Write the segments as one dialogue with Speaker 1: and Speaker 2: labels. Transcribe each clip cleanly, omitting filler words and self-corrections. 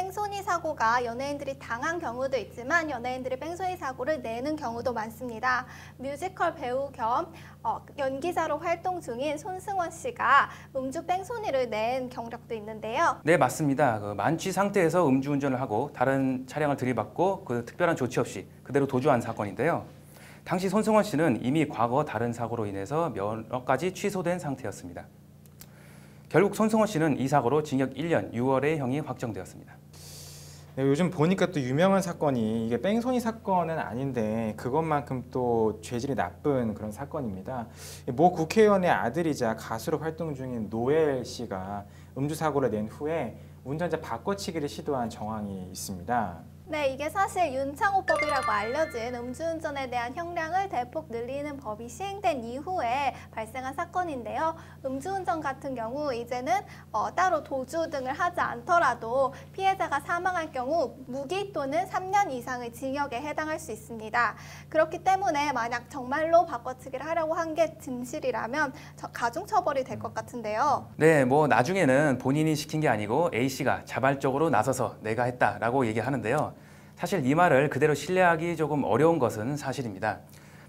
Speaker 1: 뺑소니 사고가 연예인들이 당한 경우도 있지만 연예인들이 뺑소니 사고를 내는 경우도 많습니다. 뮤지컬 배우 겸 연기자로 활동 중인 손승원 씨가 음주 뺑소니를 낸 경력도 있는데요.
Speaker 2: 네, 맞습니다. 만취 상태에서 음주운전을 하고 다른 차량을 들이받고 특별한 조치 없이 그대로 도주한 사건인데요. 당시 손승원 씨는 이미 과거 다른 사고로 인해서 면허까지 취소된 상태였습니다. 결국 손승원 씨는 이 사고로 징역 1년 6월에 형이 확정되었습니다.
Speaker 3: 네, 요즘 보니까 또 유명한 사건이 이게 뺑소니 사건은 아닌데 그것만큼 또 죄질이 나쁜 그런 사건입니다. 모 국회의원의 아들이자 가수로 활동 중인 노엘 씨가 음주 사고를 낸 후에 운전자 바꿔치기를 시도한 정황이 있습니다.
Speaker 1: 네, 이게 사실 윤창호법이라고 알려진 음주운전에 대한 형량을 대폭 늘리는 법이 시행된 이후에 발생한 사건인데요. 음주운전 같은 경우 이제는 따로 도주 등을 하지 않더라도 피해자가 사망할 경우 무기 또는 3년 이상의 징역에 해당할 수 있습니다. 그렇기 때문에 만약 정말로 바꿔치기를 하려고 한 게 진실이라면 가중처벌이 될 것 같은데요.
Speaker 2: 네, 나중에는 본인이 시킨 게 아니고 A씨가 자발적으로 나서서 내가 했다라고 얘기하는데요. 사실 이 말을 그대로 신뢰하기 조금 어려운 것은 사실입니다.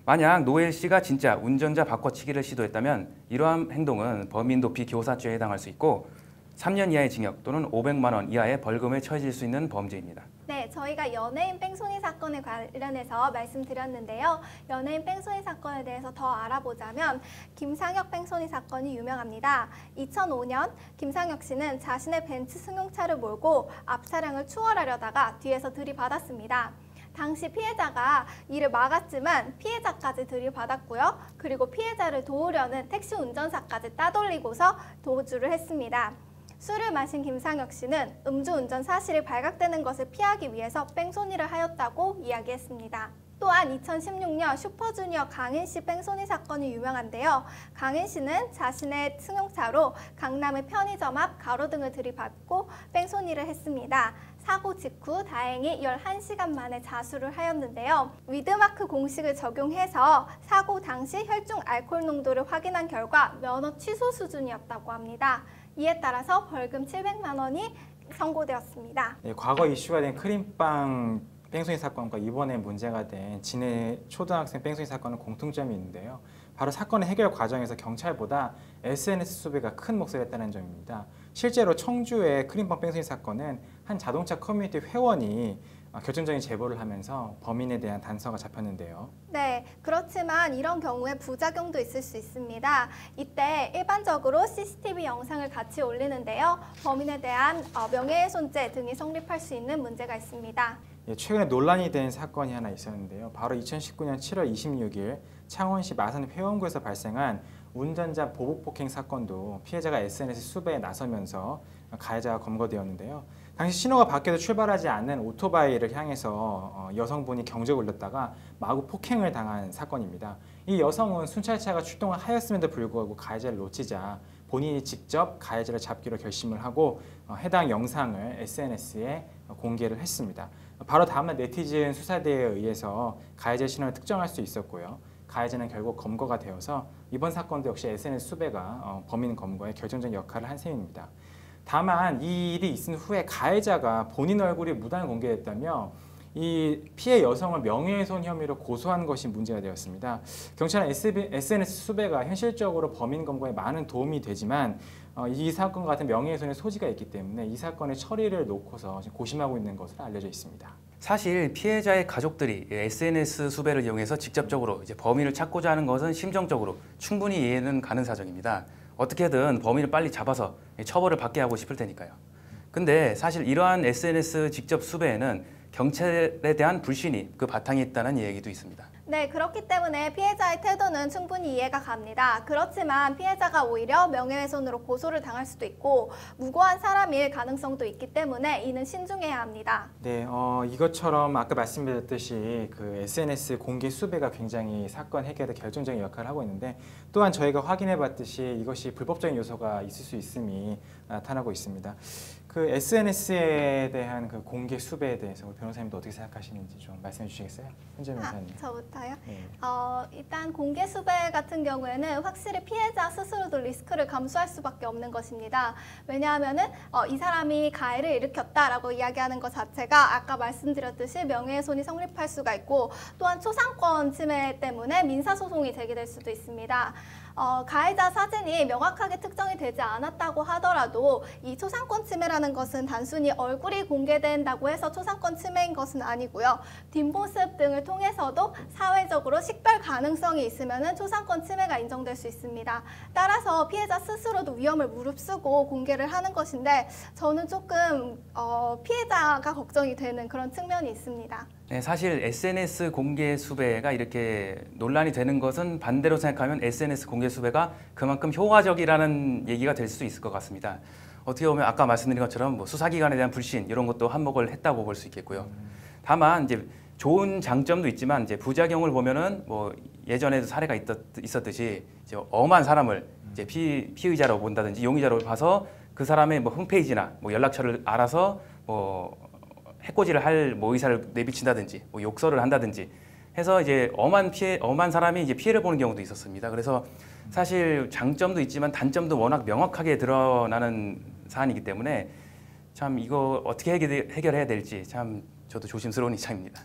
Speaker 2: 만약 노엘 씨가 진짜 운전자 바꿔치기를 시도했다면 이러한 행동은 범인 도피 교사죄에 해당할 수 있고 3년 이하의 징역 또는 500만 원 이하의 벌금에 처해질 수 있는 범죄입니다.
Speaker 1: 네, 저희가 연예인 뺑소니 사건에 관련해서 말씀드렸는데요. 연예인 뺑소니 사건에 대해서 더 알아보자면 김상혁 뺑소니 사건이 유명합니다. 2005년 김상혁 씨는 자신의 벤츠 승용차를 몰고 앞 차량을 추월하려다가 뒤에서 들이받았습니다. 당시 피해자가 이를 막았지만 피해자까지 들이받았고요. 그리고 피해자를 도우려는 택시 운전사까지 따돌리고서 도주를 했습니다. 술을 마신 김상혁 씨는 음주운전 사실이 발각되는 것을 피하기 위해서 뺑소니를 하였다고 이야기했습니다. 또한 2016년 슈퍼주니어 강인 씨 뺑소니 사건이 유명한데요. 강인 씨는 자신의 승용차로 강남의 편의점 앞 가로등을 들이받고 뺑소니를 했습니다. 사고 직후 다행히 11시간 만에 자수를 하였는데요. 위드마크 공식을 적용해서 사고 당시 혈중 알코올 농도를 확인한 결과 면허 취소 수준이었다고 합니다. 이에 따라서 벌금 700만 원이 선고되었습니다.
Speaker 3: 네, 과거 이슈가 된 크림빵 뺑소니 사건과 이번에 문제가 된 진해 초등학생 뺑소니 사건은 공통점이 있는데요. 바로 사건의 해결 과정에서 경찰보다 SNS 수배가 큰 몫을 했다는 점입니다. 실제로 청주의 크림빵 뺑소니 사건은 한 자동차 커뮤니티 회원이 결정적인 제보를 하면서 범인에 대한 단서가 잡혔는데요.
Speaker 1: 네, 그렇지만 이런 경우에 부작용도 있을 수 있습니다. 이때 일반적으로 CCTV 영상을 같이 올리는데요. 범인에 대한 명예훼손죄 등이 성립할 수 있는 문제가 있습니다.
Speaker 3: 최근에 논란이 된 사건이 하나 있었는데요. 바로 2019년 7월 26일 창원시 마산 회원구에서 발생한 운전자 보복 폭행 사건도 피해자가 SNS 수배에 나서면서 가해자가 검거되었는데요. 당시 신호가 바뀌어도 출발하지 않는 오토바이를 향해서 여성분이 경적을 울렸다가 마구 폭행을 당한 사건입니다. 이 여성은 순찰차가 출동을 하였음에도 불구하고 가해자를 놓치자 본인이 직접 가해자를 잡기로 결심을 하고 해당 영상을 SNS에 공개를 했습니다. 바로 다음날 네티즌 수사대에 의해서 가해자 신원을 특정할 수 있었고요. 가해자는 결국 검거가 되어서 이번 사건도 역시 SNS 수배가 범인 검거에 결정적인 역할을 한 셈입니다. 다만 이 일이 있은 후에 가해자가 본인 얼굴이 무단히 공개됐다며 이 피해 여성을 명예훼손 혐의로 고소한 것이 문제가 되었습니다. 경찰은 SNS 수배가 현실적으로 범인 검거에 많은 도움이 되지만 이 사건과 같은 명예훼손의 소지가 있기 때문에 이 사건의 처리를 놓고서 고심하고 있는 것으로 알려져 있습니다.
Speaker 2: 사실 피해자의 가족들이 SNS 수배를 이용해서 직접적으로 범인을 찾고자 하는 것은 심정적으로 충분히 이해는 가는 사정입니다. 어떻게든 범인을 빨리 잡아서 처벌을 받게 하고 싶을 테니까요. 근데 사실 이러한 SNS 직접 수배에는 경찰에 대한 불신이 그 바탕에 있다는 얘기도 있습니다.
Speaker 1: 네, 그렇기 때문에 피해자의 태도는 충분히 이해가 갑니다. 그렇지만 피해자가 오히려 명예훼손으로 고소를 당할 수도 있고 무고한 사람일 가능성도 있기 때문에 이는 신중해야 합니다.
Speaker 3: 네, 이것처럼 아까 말씀드렸듯이 그 SNS 공개 수배가 굉장히 사건 해결에 결정적인 역할을 하고 있는데 또한 저희가 확인해 봤듯이 이것이 불법적인 요소가 있을 수 있음이 나타나고 있습니다. 그 SNS에 대한 그 공개 수배에 대해서 우리 변호사님도 어떻게 생각하시는지 좀 말씀해 주시겠어요? 현재 변호사님.
Speaker 1: 저부터요?
Speaker 3: 네.
Speaker 1: 일단 공개 수배 같은 경우에는 확실히 피해자 스스로도 리스크를 감수할 수밖에 없는 것입니다. 왜냐하면은 이 사람이 가해를 일으켰다라고 이야기하는 것 자체가 아까 말씀드렸듯이 명예훼손이 성립할 수가 있고 또한 초상권 침해 때문에 민사소송이 제기될 수도 있습니다. 가해자 사진이 명확하게 특정이 되지 않았다고 하더라도 이 초상권 침해라는 것은 단순히 얼굴이 공개된다고 해서 초상권 침해인 것은 아니고요. 뒷모습 등을 통해서도 사회적으로 식별 가능성이 있으면 초상권 침해가 인정될 수 있습니다. 따라서 피해자 스스로도 위험을 무릅쓰고 공개를 하는 것인데 저는 조금 피해자가 걱정이 되는 그런 측면이 있습니다.
Speaker 2: 네, 사실 SNS 공개 수배가 이렇게 논란이 되는 것은 반대로 생각하면 SNS 공개 수배가 그만큼 효과적이라는 얘기가 될 수 있을 것 같습니다. 어떻게 보면 아까 말씀드린 것처럼 뭐 수사기관에 대한 불신 이런 것도 한몫을 했다고 볼 수 있겠고요. 다만 이제 좋은 장점도 있지만 이제 부작용을 보면은 뭐 예전에도 사례가 있었듯이 이제 엄한 사람을 이제 피의자로 본다든지 용의자로 봐서 그 사람의 뭐 홈페이지나 뭐 연락처를 알아서 뭐 해코지를 할 뭐 의사를 내비친다든지 뭐 욕설을 한다든지 해서 이제 엄한 사람이 이제 피해를 보는 경우도 있었습니다. 그래서 사실 장점도 있지만 단점도 워낙 명확하게 드러나는 사안이기 때문에 참 이거 어떻게 해결해야 될지 참 저도 조심스러운 입장입니다.